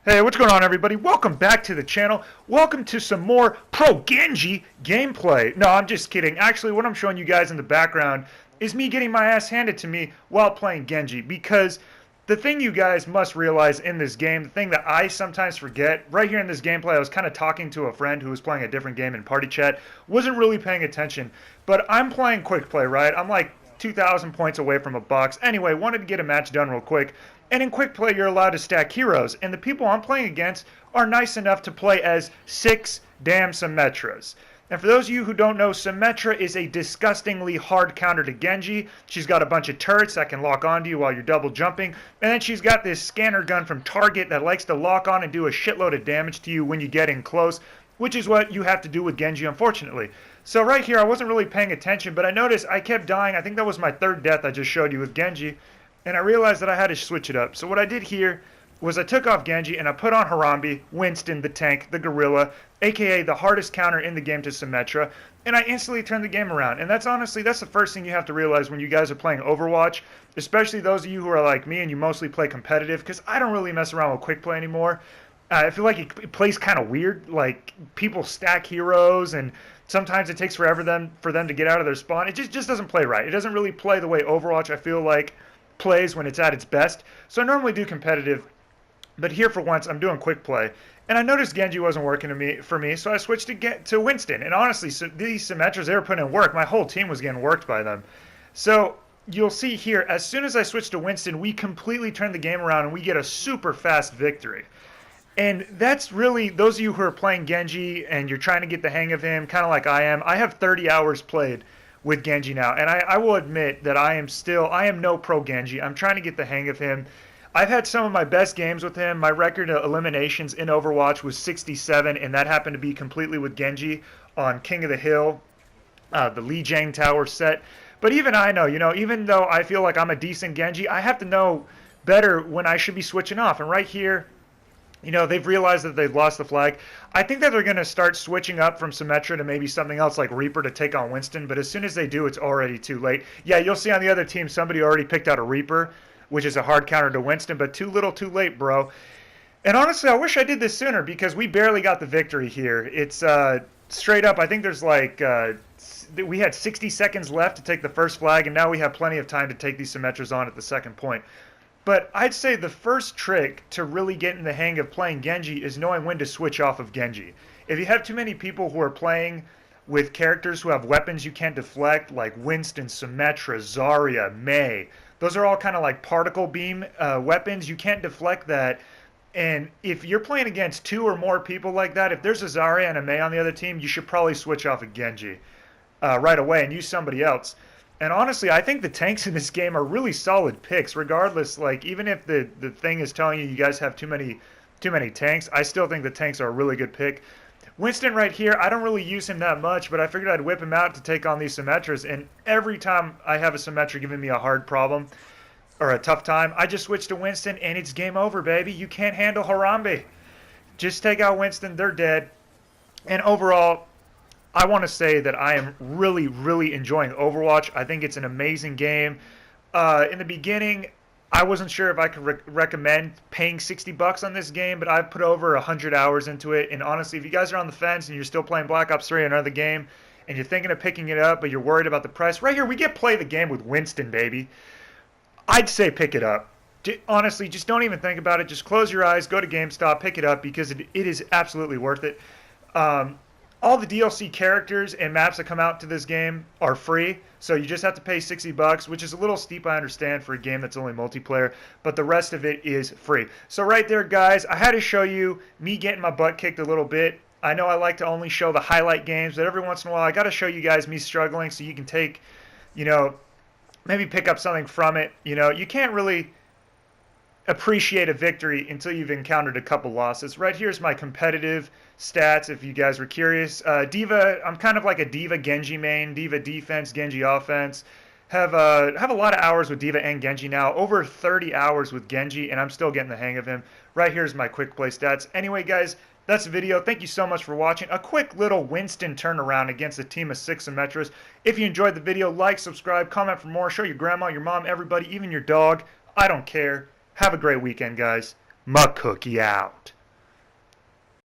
Hey, what's going on, everybody? Welcome back to the channel. Welcome to some more Pro Genji gameplay. No, I'm just kidding. Actually, what I'm showing you guys in the background is me getting my ass handed to me while playing Genji, because the thing you guys must realize in this game, the thing that I sometimes forget, right here in this gameplay, I was kind of talking to a friend who was playing a different game in party chat, wasn't really paying attention, but I'm playing quick play, right? I'm like 2,000 points away from a box. Anyway, wanted to get a match done real quick. And in quick play, you're allowed to stack heroes. And the people I'm playing against are nice enough to play as 6 damn Symettras. And for those of you who don't know, Symmetra is a disgustingly hard counter to Genji. She's got a bunch of turrets that can lock onto you while you're double jumping. And then she's got this scanner gun from Target that likes to lock on and do a shitload of damage to you when you get in close, which is what you have to do with Genji, unfortunately. So right here, I wasn't really paying attention, but I noticed I kept dying. I think that was my third death I just showed you with Genji. And I realized that I had to switch it up. So what I did here was I took off Genji and I put on Harambe, Winston, the tank, the gorilla, aka the hardest counter in the game to Symetra, and I instantly turned the game around. And that's the first thing you have to realize when you guys are playing Overwatch, especially those of you who are like me and you mostly play competitive, because I don't really mess around with quick play anymore. I feel like it plays kind of weird. Like, people stack heroes and sometimes it takes forever for them to get out of their spawn. It just doesn't play right. It doesn't really play the way Overwatch, I feel like, plays when it's at its best. So I normally do competitive, but here for once I'm doing quick play. And I noticed Genji wasn't working for me, so I switched to Winston. And honestly, so these Symettras, they were putting in work. My whole team was getting worked by them. So you'll see here, as soon as I switched to Winston, we completely turned the game around and we get a super fast victory. And that's really, those of you who are playing Genji and you're trying to get the hang of him, kind of like I am. I have 30 hours played with Genji now, and I will admit that I am no pro Genji. I'm trying to get the hang of him. I've had some of my best games with him. My record of eliminations in Overwatch was 67, and that happened to be completely with Genji on King of the Hill, the Lee Jang Tower set. But even I know, even though I feel like I'm a decent Genji, I have to know better when I should be switching off. And right here, they've realized that they've lost the flag. I think that they're going to start switching up from Symetra to maybe something else like Reaper to take on Winston, but as soon as they do, it's already too late. Yeah, you'll see on the other team somebody already picked out a Reaper, which is a hard counter to Winston, but too little too late, bro. And honestly, I wish I did this sooner because we barely got the victory here. It's straight up, I think there's we had 60 seconds left to take the first flag, and now we have plenty of time to take these Symetras on at the second point. But I'd say the first trick to really getting the hang of playing Genji is knowing when to switch off of Genji. If you have too many people who are playing with characters who have weapons you can't deflect, like Winston, Symmetra, Zarya, Mei, those are all kind of like particle beam weapons. You can't deflect that. And if you're playing against 2 or more people like that, if there's a Zarya and a Mei on the other team, you should probably switch off of Genji right away and use somebody else. And honestly, I think the tanks in this game are really solid picks, regardless. Like, even if the thing is telling you guys have too many tanks, I still think the tanks are a really good pick. Winston right here, I don't really use him that much, but I figured I'd whip him out to take on these Symetras. And every time I have a Symetra giving me a hard problem or a tough time, I just switch to Winston, and it's game over, baby. You can't handle Harambe. Just take out Winston, they're dead. And overall, I want to say that I am really, really enjoying Overwatch. I think it's an amazing game. In the beginning, I wasn't sure if I could recommend paying $60 on this game, but I've put over 100 hours into it. And honestly, if you guys are on the fence and you're still playing Black Ops 3 or another game, and you're thinking of picking it up, but you're worried about the price, right here, we get play the game with Winston, baby. I'd say pick it up. Honestly, just don't even think about it. Just close your eyes, go to GameStop, pick it up, because it is absolutely worth it. All the DLC characters and maps that come out to this game are free, so you just have to pay $60, which is a little steep, I understand, for a game that's only multiplayer, but the rest of it is free. So right there, guys, I had to show you me getting my butt kicked a little bit. I know I like to only show the highlight games, but every once in a while I got to show you guys me struggling so you can take, maybe pick up something from it. You can't really appreciate a victory until you've encountered a couple losses. Right here's my competitive stats, if you guys were curious. D.Va, I'm kind of like a D.Va Genji main, D.Va defense, Genji offense. Have a lot of hours with D.Va and Genji now, over 30 hours with Genji, and I'm still getting the hang of him. Right here's my quick play stats. Anyway, guys, that's the video. Thank you so much for watching. A quick little Winston turnaround against a team of 6 Symetras. If you enjoyed the video, like, subscribe, comment for more, show your grandma, your mom, everybody, even your dog. I don't care. Have a great weekend, guys. MCKOOKIE out.